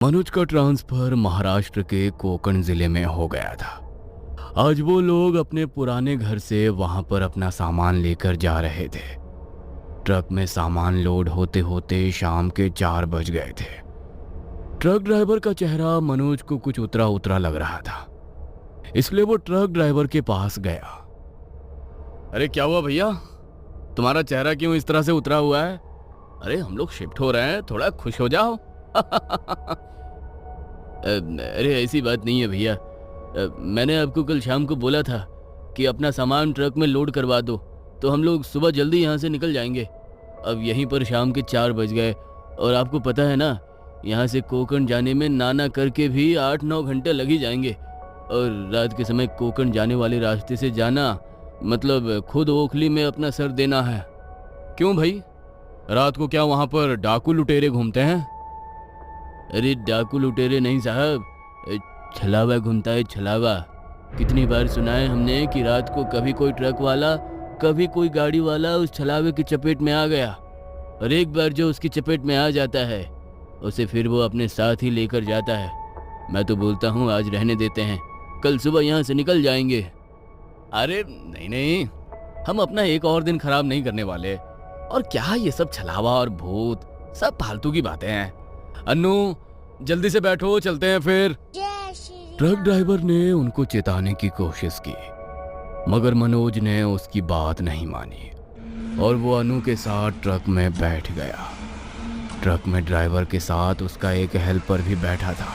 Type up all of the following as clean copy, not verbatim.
मनोज का ट्रांसफर महाराष्ट्र के कोकण जिले में हो गया था। आज वो लोग अपने पुराने घर से वहां पर अपना सामान लेकर जा रहे थे। ट्रक में सामान लोड होते होते शाम के 4 बज गए थे। ट्रक ड्राइवर का चेहरा मनोज को कुछ उतरा उतरा लग रहा था, इसलिए वो ट्रक ड्राइवर के पास गया। अरे क्या हुआ भैया, तुम्हारा चेहरा क्यों इस तरह से उतरा हुआ है? अरे हम लोग शिफ्ट हो रहे हैं, थोड़ा खुश हो जाओ। अरे ऐसी बात नहीं है भैया, मैंने आपको कल शाम को बोला था कि अपना सामान ट्रक में लोड करवा दो, तो हम लोग सुबह जल्दी यहाँ से निकल जाएंगे। अब यहीं पर शाम के 4 बज गए और आपको पता है ना, यहाँ से कोकण जाने में नाना करके भी 8-9 घंटे लग ही जाएंगे। और रात के समय कोकण जाने वाले रास्ते से जाना मतलब खुद ओखली में अपना सर देना है। क्यों भाई, रात को क्या वहाँ पर डाकू लुटेरे घूमते हैं? अरे डाकू लुटेरे नहीं साहब, छलावा घूमता है, छलावा। कितनी बार सुना है हमने कि रात को कभी कोई ट्रक वाला, कभी कोई गाड़ी वाला उस छलावे की चपेट में आ गया, और एक बार जो उसकी चपेट में आ जाता है उसे फिर वो अपने साथ ही लेकर जाता है। मैं तो बोलता हूँ आज रहने देते हैं, कल सुबह यहाँ से निकल जाएंगे। अरे नहीं नहीं, हम अपना एक और दिन खराब नहीं करने वाले। और क्या ये सब छलावा और भूत, सब फालतू की बातें हैं। अन्नू जल्दी से बैठो, चलते हैं फिर। ट्रक ड्राइवर ने उनको चेताने की कोशिश की, मगर मनोज ने उसकी बात नहीं मानी और वो अनु के साथ ट्रक में बैठ गया। ट्रक में ड्राइवर के साथ उसका एक हेल्पर भी बैठा था।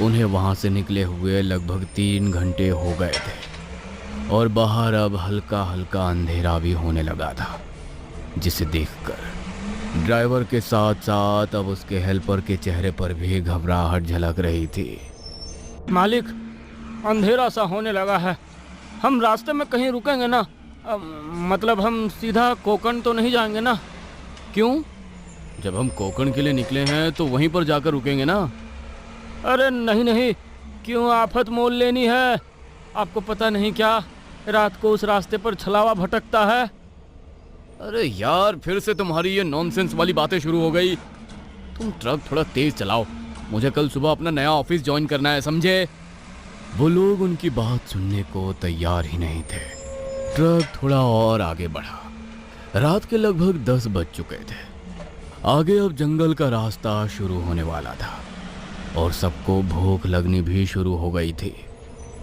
उन्हें वहां से निकले हुए लगभग 3 घंटे हो गए थे और बाहर अब हल्का हल्का अंधेरा भी होने लगा था, जिसे देखकर ड्राइवर के साथ साथ अब उसके हेल्पर के चेहरे पर भी घबराहट झलक रही थी। मालिक, अंधेरा सा होने लगा है, हम रास्ते में कहीं रुकेंगे ना? मतलब हम सीधा कोकण तो नहीं जाएंगे ना? क्यों? जब हम कोकण के लिए निकले हैं तो वहीं पर जाकर रुकेंगे ना। अरे नहीं नहीं, क्यों आफत मोल लेनी है? आपको पता नहीं क्या, रात को उस रास्ते पर छलावा भटकता है। अरे यार, फिर से तुम्हारी ये नॉनसेंस वाली बातें शुरू हो गई। तुम ट्रक थोड़ा तेज चलाओ, मुझे कल सुबह अपना नया ऑफिस ज्वाइन करना है, समझे? वो लोग उनकी बात सुनने को तैयार ही नहीं थे। ट्रक थोड़ा और आगे बढ़ा। रात के लगभग 10 बज चुके थे। आगे अब जंगल का रास्ता शुरू होने वाला था और सबको भूख लगनी भी शुरू हो गई थी।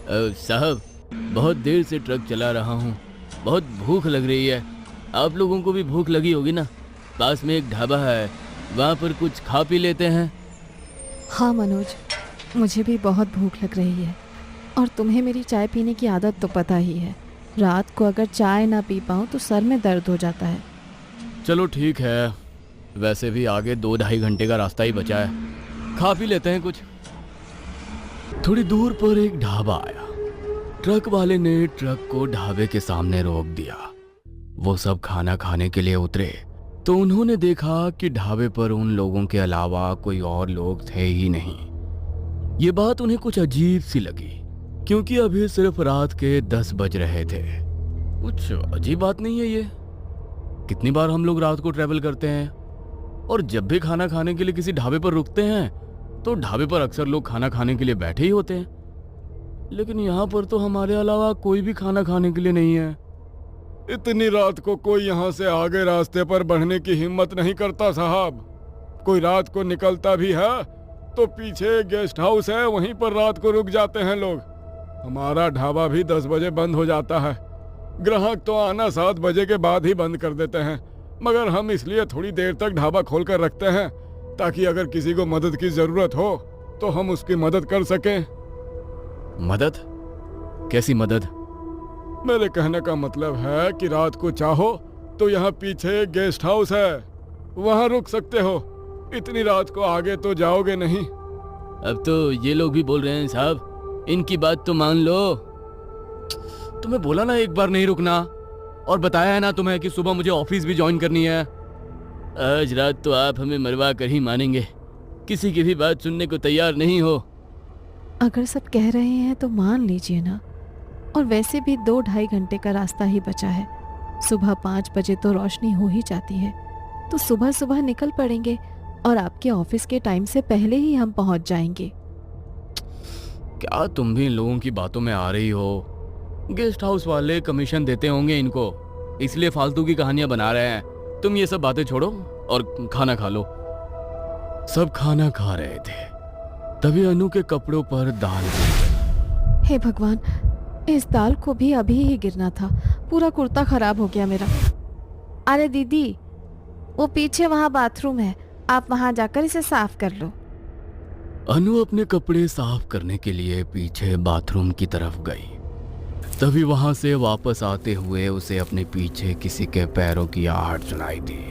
साहब, बहुत देर से ट्रक चला रहा हूँ, बहुत भूख लग रही है। आप लोगों को भी भूख लगी होगी ना? पास में एक ढाबा है, वहाँ पर कुछ खा पी लेते हैं। हाँ मनोज, मुझे भी बहुत भूख लग रही है और तुम्हें मेरी चाय पीने की आदत तो पता ही है। रात को अगर चाय ना पी पाऊँ तो सर में दर्द हो जाता है। चलो ठीक है, वैसे भी आगे 2-2.5 घंटे का रास्ता ही बचा है, खा पी लेते हैं कुछ। थोड़ी दूर पर एक ढाबा आया। ट्रक वाले ने ट्रक को ढाबे के सामने रोक दिया। वो सब खाना खाने के लिए उतरे तो उन्होंने देखा कि ढाबे पर उन लोगों के अलावा कोई और लोग थे ही नहीं। ये बात उन्हें कुछ अजीब सी लगी, क्योंकि अभी सिर्फ रात के 10 बज रहे थे। कुछ अजीब बात नहीं है ये? कितनी बार हम लोग रात को ट्रैवल करते हैं और जब भी खाना खाने के लिए किसी ढाबे पर रुकते हैं तो ढाबे पर अक्सर लोग खाना खाने के लिए बैठे ही होते हैं, लेकिन यहाँ पर तो हमारे अलावा कोई भी खाना खाने के लिए नहीं है। इतनी रात को कोई यहाँ से आगे रास्ते पर बढ़ने की हिम्मत नहीं करता साहब। कोई रात को निकलता भी है तो पीछे गेस्ट हाउस है, वहीं पर रात को रुक जाते हैं लोग। हमारा ढाबा भी 10 बजे बंद हो जाता है। ग्राहक तो आना 7 बजे के बाद ही बंद कर देते हैं, मगर हम इसलिए थोड़ी देर तक ढाबा खोल कर रखते हैं ताकि अगर किसी को मदद की जरूरत हो तो हम उसकी मदद कर सकें। मदद? कैसी मदद? मेरे कहने का मतलब है कि रात को चाहो तो यहाँ पीछे गेस्ट हाउस है, वहाँ रुक सकते हो। इतनी रात को आगे तो जाओगे नहीं। अब तो ये लोग भी बोल रहे हैं साहब, इनकी बात तो मान लो। तुम्हें बोला ना एक बार नहीं रुकना, और बताया है ना तुम्हें कि सुबह मुझे ऑफिस भी ज्वाइन करनी है। आज रात तो आप हमें मरवा कर ही मानेंगे, किसी की भी बात सुनने को तैयार नहीं हो। अगर सब कह रहे हैं तो मान लीजिए ना, और वैसे भी 2-2.5 घंटे का रास्ता ही बचा है। सुबह 5 बजे तो रोशनी हो ही जाती है, तो सुबह सुबह निकल पड़ेंगे और आपके ऑफिस के टाइम से पहले ही हम पहुंच जाएंगे। क्या तुम भी इन लोगों की बातों में आ रही हो? गेस्ट हाउस वाले कमीशन देते होंगे इनको, इसलिए फालतू की कहानियां बना रहे हैं। तुम ये सब बातें छोड़ो और खाना खा लो। सब खाना खा रहे थे, तभी अनु के कपड़ों पर दाल गिर गई। हे भगवान, इस दाल को भी अभी ही गिरना था। पूरा कुर्ता खराब हो गया मेरा। अरे दीदी, वो पीछे वहाँ बाथरूम है, आप वहाँ जाकर इसे साफ कर लो। अनु अपने कपड़े साफ करने के लिए पीछे बाथरूम की तरफ गई। तभी वहां से वापस आते हुए उसे अपने पीछे किसी के पैरों की आहट सुनाई दी।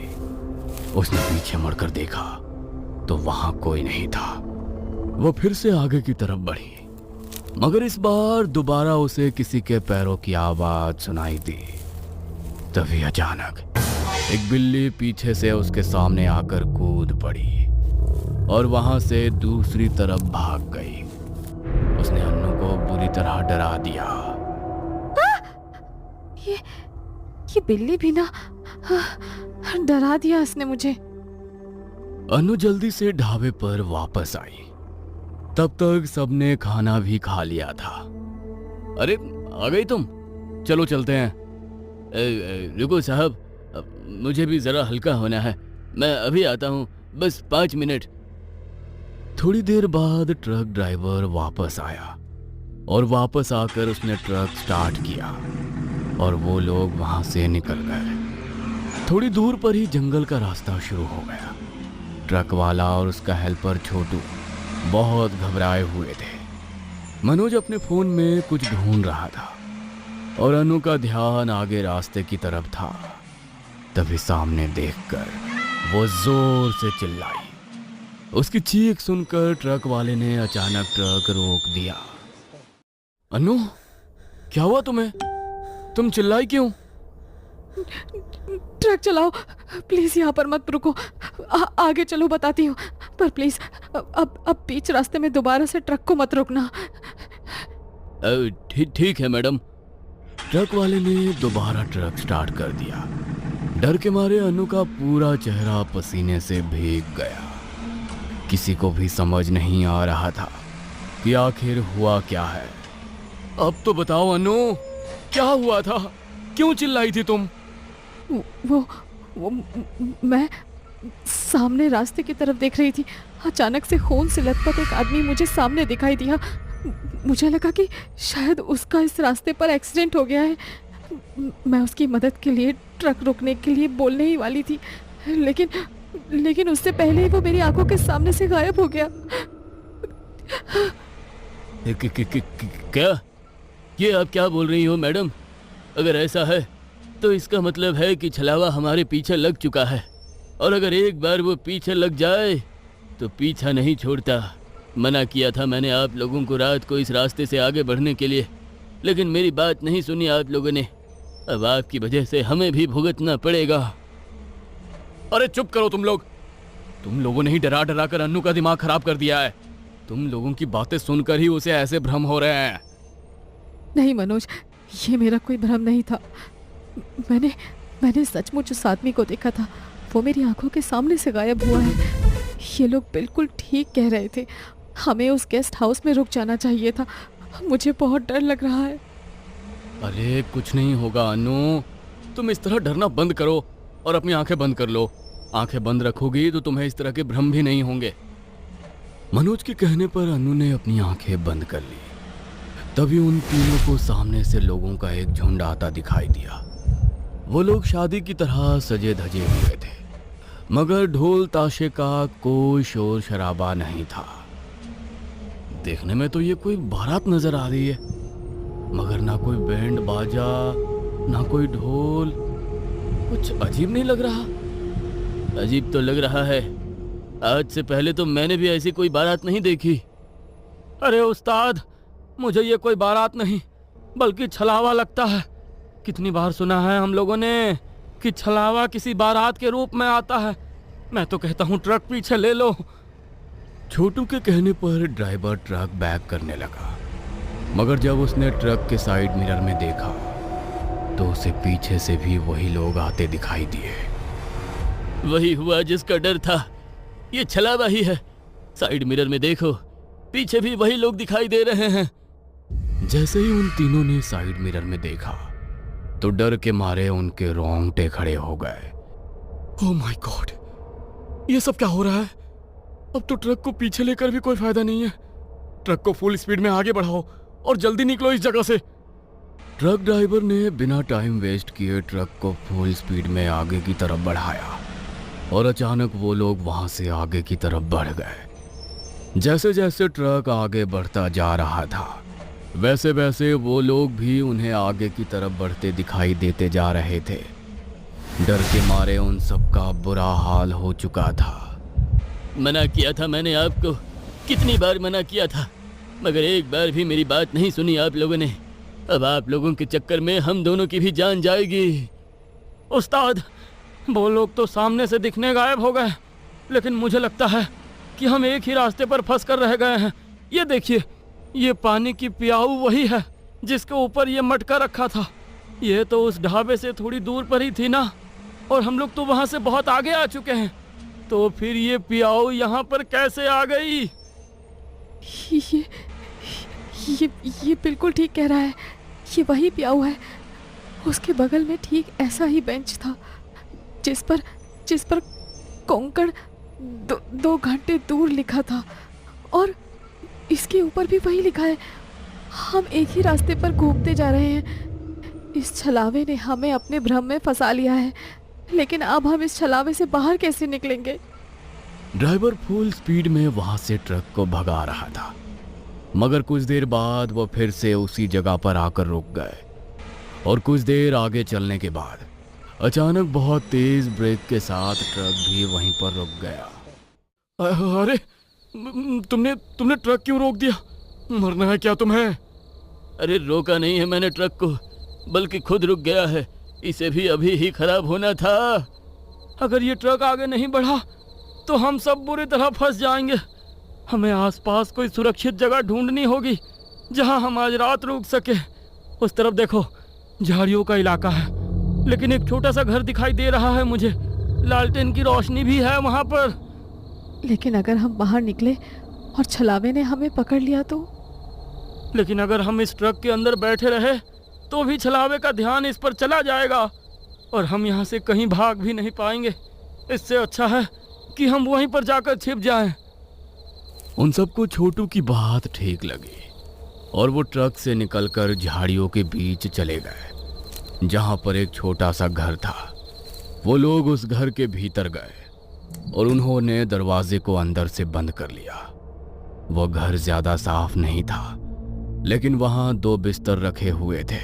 उसने पीछे मुड़कर देखा तो वहां कोई नहीं था। वो फिर से आगे की तरफ बढ़ी, मगर इस बार दोबारा उसे किसी के पैरों की आवाज सुनाई दी। तभी अचानक एक बिल्ली पीछे से उसके सामने आकर कूद पड़ी और वहां से दूसरी तरफ भाग गई। उसने अन्नू को बुरी तरह डरा दिया। ये बिल्ली भी ना डरा दिया इसने मुझे। अनु जल्दी से ढाबे पर वापस आई। तब तक सबने खाना भी खा लिया था। अरे आ गई तुम, चलो चलते हैं। रुको साहब, मुझे भी जरा हल्का होना है, मैं अभी आता हूँ, बस 5 मिनट। थोड़ी देर बाद ट्रक ड्राइवर वापस आया और वापस आकर उसने ट्रक स्टार्ट किया और वो लोग वहां से निकल गए। थोड़ी दूर पर ही जंगल का रास्ता शुरू हो गया। ट्रक वाला और उसका हेल्पर छोटू बहुत घबराए हुए थे। मनोज अपने फोन में कुछ ढूंढ रहा था और अनु का ध्यान आगे रास्ते की तरफ था। तभी सामने देखकर वो जोर से चिल्लाई। उसकी चीख सुनकर ट्रक वाले ने अचानक ट्रक रोक दिया। अनु, क्या हुआ तुम्हें? तुम चिल्लाई क्यों? ट्रक चलाओ प्लीज, यहाँ पर मत रुको, आगे चलो बताती हूँ, पर प्लीज अब बीच रास्ते में दोबारा से ट्रक को मत रोकना। ठीक है मैडम। ट्रक वाले ने दोबारा ट्रक स्टार्ट कर दिया। डर के मारे अनु का पूरा चेहरा पसीने से भीग गया। किसी को भी समझ नहीं आ रहा था कि आखिर हुआ क्या है। अब तो बताओ अनु, क्या हुआ था? क्यों चिल्लाई थी तुम? वो मैं सामने रास्ते की तरफ देख रही थी। अचानक से खून से लथपथ एक आदमी मुझे सामने दिखाई दिया। मुझे लगा कि शायद उसका इस रास्ते पर एक्सीडेंट हो गया है। मैं उसकी मदद के लिए ट्रक रोकने के लिए बोलने ही वाली थी, लेकिन उससे पहले ही वो मेरी आंखों के सामने से गायब हो गया। क्या? ये आप क्या बोल रही हो मैडम? अगर ऐसा है तो इसका मतलब है कि छलावा हमारे पीछे लग चुका है, और अगर एक बार वो पीछे लग जाए तो पीछा नहीं छोड़ता। मना किया था मैंने आप लोगों को रात को इस रास्ते से आगे बढ़ने के लिए, लेकिन मेरी बात नहीं सुनी आप लोगों ने। अब आपकी वजह से हमें भी भुगतना पड़ेगा। अरे चुप करो तुम लोग। तुम लोगों ने ही डरा डरा कर अन्नू का दिमाग खराब कर दिया है। तुम लोगों की बातें सुनकर ही उसे ऐसे भ्रम हो रहे हैं। नहीं मनोज, ये मेरा कोई भ्रम नहीं था। मैंने सचमुच उस आदमी को देखा था। वो मेरी आंखों के सामने से गायब हुआ है। ये लोग बिल्कुल ठीक कह रहे थे। हमें उस गेस्ट हाउस में रुक जाना चाहिए था। मुझे बहुत डर लग रहा है। अरे कुछ नहीं होगा अनु, तुम इस तरह डरना बंद करो और अपनी आंखें बंद कर लो। आंखें बंद रखोगी तो तुम्हें इस तरह के भ्रम भी नहीं होंगे। मनोज के कहने पर अनु ने अपनी आंखें बंद कर ली। तभी उन तीनों को सामने से लोगों का एक झुंड आता दिखाई दिया। वो लोग शादी की तरह सजे धजे हुए थे, मगर ढोल ताशे का कोई शोर शराबा नहीं था। देखने में तो ये कोई बारात नजर आ रही है, मगर ना कोई बैंड बाजा ना कोई ढोल। कुछ अजीब नहीं लग रहा? अजीब तो लग रहा है। आज से पहले तो मैंने भी ऐसी कोई बारात नहीं देखी। अरे उस्ताद, मुझे ये कोई बारात नहीं बल्कि छलावा लगता है। कितनी बार सुना है हम लोगों ने कि छलावा किसी बारात के रूप में आता है। मैं तो कहता हूँ ट्रक पीछे ले लो। छोटू के कहने पर ड्राइवर ट्रक बैक करने लगा, मगर जब उसने ट्रक के साइड मिरर में देखा तो उसे पीछे से भी वही लोग आते दिखाई दिए। वही हुआ जिसका डर था। ये छलावा ही है। साइड मिरर में देखो, पीछे भी वही लोग दिखाई दे रहे हैं। जैसे ही उन तीनों ने साइड मिरर में देखा तो डर के मारे उनके रोंगटे खड़े हो गए। ओह माय गॉड, ये सब क्या हो रहा है? अब तो ट्रक को पीछे लेकर भी कोई फायदा नहीं है। ट्रक को फुल स्पीड में आगे बढ़ाओ और जल्दी निकलो इस जगह से। ट्रक ड्राइवर ने बिना टाइम वेस्ट किए ट्रक को फुल स्पीड में आगे की तरफ बढ़ाया और अचानक वो लोग वहां से आगे की तरफ बढ़ गए। जैसे जैसे ट्रक आगे बढ़ता जा रहा था वैसे वैसे वो लोग भी उन्हें आगे की तरफ बढ़ते दिखाई देते जा रहे थे। डर के मारे उन सबका बुरा हाल हो चुका था। मना किया था मैंने आपको, कितनी बार मना किया था, मगर एक बार भी मेरी बात नहीं सुनी आप लोगों ने। अब आप लोगों के चक्कर में हम दोनों की भी जान जाएगी। उस्ताद, वो लोग तो सामने से दिखने गायब हो गए, लेकिन मुझे लगता है कि हम एक ही रास्ते पर फंस कर रह गए हैं। ये देखिए, ये पानी की प्याऊ वही है जिसके ऊपर ये मटका रखा था। ये तो उस ढाबे से थोड़ी दूर पर ही थी ना, और हम लोग तो वहां से बहुत आगे आ चुके हैं। तो फिर ये प्याऊ यहाँ पर कैसे आ गई? ये बिल्कुल ठीक कह रहा है। ये वही प्याऊ है। उसके बगल में ठीक ऐसा ही बेंच था जिस पर कोंकण 2 घंटे दूर लिखा था, और इसके ऊपर भी वही लिखा है। हम एक ही रास्ते पर घूमते जा रहे हैं। इस छलावे ने हमें अपने भ्रम में फंसा लिया है, लेकिन अब हम इस छलावे से बाहर कैसे निकलेंगे? ड्राइवर फुल स्पीड में वहां से ट्रक को भगा रहा था, मगर कुछ देर बाद वो फिर से उसी जगह पर आकर रुक गए। और कुछ देर आगे चलने के बाद अचानक बहुत तेज ब्रेक के साथ ट्रक भी वहीं पर रुक गया। अरे, तुमने ट्रक क्यों रोक दिया? मरना है क्या तुम्हें? अरे रोका नहीं है मैंने ट्रक को, बल्कि खुद रुक गया है। इसे भी अभी ही खराब होना था। अगर ये ट्रक आगे नहीं बढ़ा तो हम सब बुरी तरह फंस जाएंगे। हमें आसपास कोई सुरक्षित जगह ढूंढनी होगी जहां हम आज रात रुक सके। उस तरफ देखो, झाड़ियों का इलाका है, लेकिन एक छोटा सा घर दिखाई दे रहा है मुझे। लालटेन की रोशनी भी है वहां पर। लेकिन अगर हम बाहर निकले और छलावे ने हमें पकड़ लिया तो? लेकिन अगर हम इस ट्रक के अंदर बैठे रहे तो भी छलावे का ध्यान इस पर चला जाएगा और हम यहाँ से कहीं भाग भी नहीं पाएंगे। इससे अच्छा है कि हम वहीं पर जाकर छिप जाएं। उन सबको छोटू की बात ठीक लगी और वो ट्रक से निकलकर झाड़ियों के बीच चले गए जहां पर एक छोटा सा घर था। वो लोग उस घर के भीतर गए और उन्होंने दरवाजे को अंदर से बंद कर लिया। वो घर ज्यादा साफ नहीं था, लेकिन वहां 2 बिस्तर रखे हुए थे।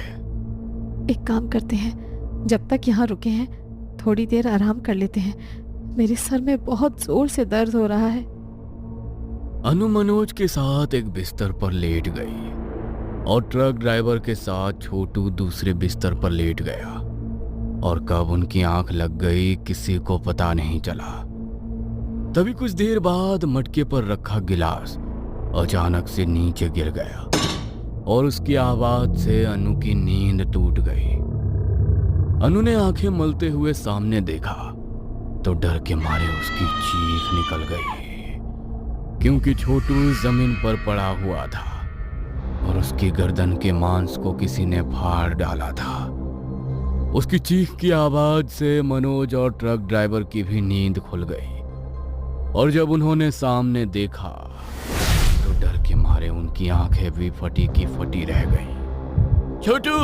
एक काम करते हैं, जब तक यहाँ रुके हैं थोड़ी देर आराम कर लेते हैं। मेरे सर में बहुत जोर से दर्द हो रहा है। अनु मनोज के साथ एक बिस्तर पर लेट गई और ट्रक ड्राइवर के साथ छोटू दूसरे बिस्तर पर लेट गया। और कब उनकी आंख लग गई किसी को पता नहीं चला। तभी कुछ देर बाद मटके पर रखा गिलास अचानक से नीचे गिर गया और उसकी आवाज से अनु की नींद टूट गई। अनु ने आंखें मलते हुए सामने देखा तो डर के मारे उसकी चीख निकल गई, क्योंकि छोटू जमीन पर पड़ा हुआ था और उसकी गर्दन के मांस को किसी ने फाड़ डाला था। उसकी चीख की आवाज से मनोज और ट्रक ड्राइवर की भी नींद खुल गई और जब उन्होंने सामने देखा तो डर के मारे उनकी आंखें भी फटी की फटी रह गईं। छोटू,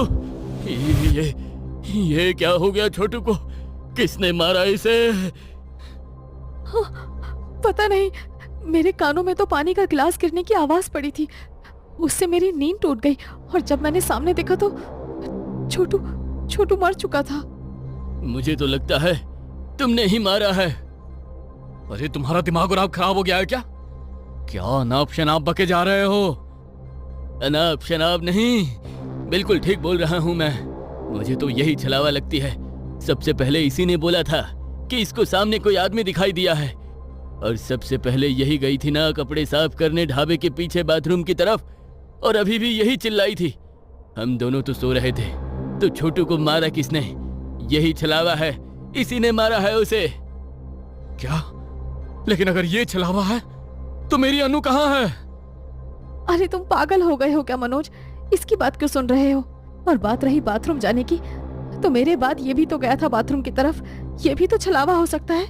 ये क्या हो गया? छोटू को किसने मारा इसे? पता नहीं, मेरे कानों में तो पानी का गिलास गिरने की आवाज पड़ी थी। उससे मेरी नींद टूट गई और जब मैंने सामने देखा तो छोटू मर चुका था। मुझे तो लगता है तुमने ही मारा है। अरे, तुम्हारा दिमाग और आप खराब हो गया है क्या? क्या अनाप शनाप बके जा रहे हो? अनाप शनाप नहीं, बिल्कुल ठीक बोल रहा हूं मैं। मुझे तो यही छलावा लगती है। सबसे पहले इसी ने बोला था कि इसको सामने कोई आदमी दिखाई दिया है, और सबसे पहले यही गई थी ना कपड़े साफ करने ढाबे के पीछे बाथरूम की तरफ, और अभी भी यही चिल्लाई थी। हम दोनों तो सो रहे थे, तो छोटू को मारा किसने? यही छलावा है, इसी ने मारा है उसे। क्या लेकिन अगर ये छलावा है तो मेरी अनु कहाँ है? अरे तुम पागल हो गए हो क्या मनोज? इसकी बात क्यों सुन रहे हो? और बात रही बाथरूम जाने की, तो मेरे बाद ये भी तो गया था बाथरूम की तरफ। ये भी तो छलावा हो सकता है।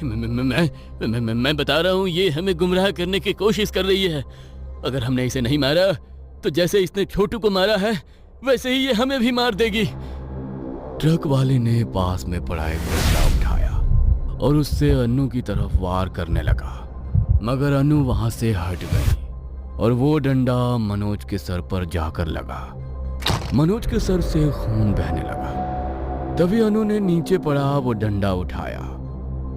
मैं बता रहा हूँ, ये हमें गुमराह करने की कोशिश कर रही है। अगर हमने इसे नहीं मारा तो जैसे इसने छोटू को मारा है वैसे ही ये हमें भी मार देगी। ट्रक वाले ने पास में पड़ा एक डंडा उठाया और उससे अनु की तरफ वार करने लगा, मगर अनु वहां से हट गई और वो डंडा मनोज के सर पर जाकर लगा। मनोज के सर से खून बहने लगा। तभी अनु ने नीचे पड़ा वो डंडा उठाया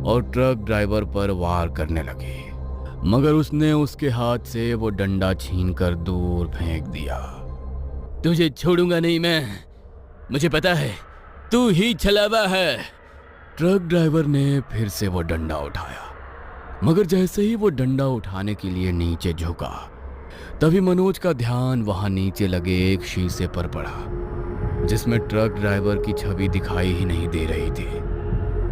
और ट्रक ड्राइवर पर वार करने लगी, मगर उसने उसके हाथ से वो डंडा छीनकर दूर फेंक दिया। तुझे छोड़ूंगा नहीं मैं, मुझे पता है तू ही छलावा है। ट्रक ड्राइवर ने फिर से वो डंडा उठाया, मगर जैसे ही वो डंडा उठाने के लिए नीचे झुका, तभी मनोज का ध्यान वहां नीचे लगे एक शीशे पर पड़ा, जिसमें ट्रक ड्राइवर की छवि दिखाई ही नहीं दे रही थी।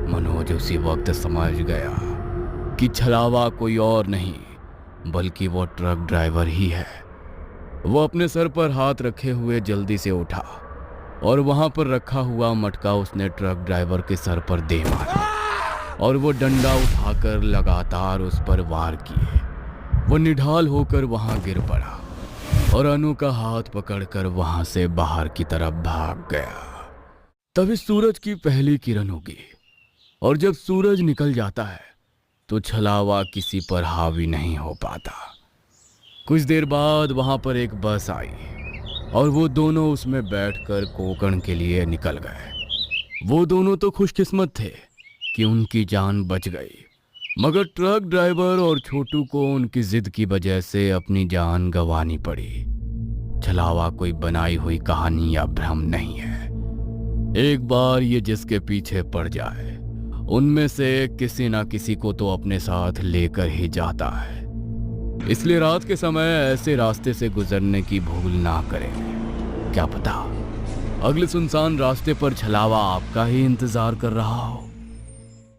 मनोज उसी वक्त समझ गया कि छलावा कोई और नहीं बल्कि वो ट्रक ड्राइवर ही है। वो अपने सर पर हाथ रखे हुए जल्दी से उठा और वहां पर रखा हुआ मटका उसने ट्रक ड्राइवर के सर पर दे मारा और वो डंडा उठाकर लगातार उस पर वार किए। वो निढाल होकर वहां गिर पड़ा और अनु का हाथ पकड़कर वहां से बाहर की तरफ भाग गया। तभी सूरज की पहली किरण होगी और जब सूरज निकल जाता है तो छलावा किसी पर हावी नहीं हो पाता। कुछ देर बाद वहां पर एक बस आई और वो दोनों उसमें बैठकर कोकण के लिए निकल गए। वो दोनों तो खुशकिस्मत थे कि उनकी जान बच गई, मगर ट्रक ड्राइवर और छोटू को उनकी जिद की वजह से अपनी जान गंवानी पड़ी। छलावा कोई बनाई हुई कहानी या भ्रम नहीं है। एक बार ये जिसके पीछे पड़ जाए उनमें से किसी ना किसी को तो अपने साथ लेकर ही जाता है। इसलिए रात के समय ऐसे रास्ते से गुजरने की भूल ना करें। क्या पता अगले सुनसान रास्ते पर छलावा आपका ही इंतजार कर रहा हो।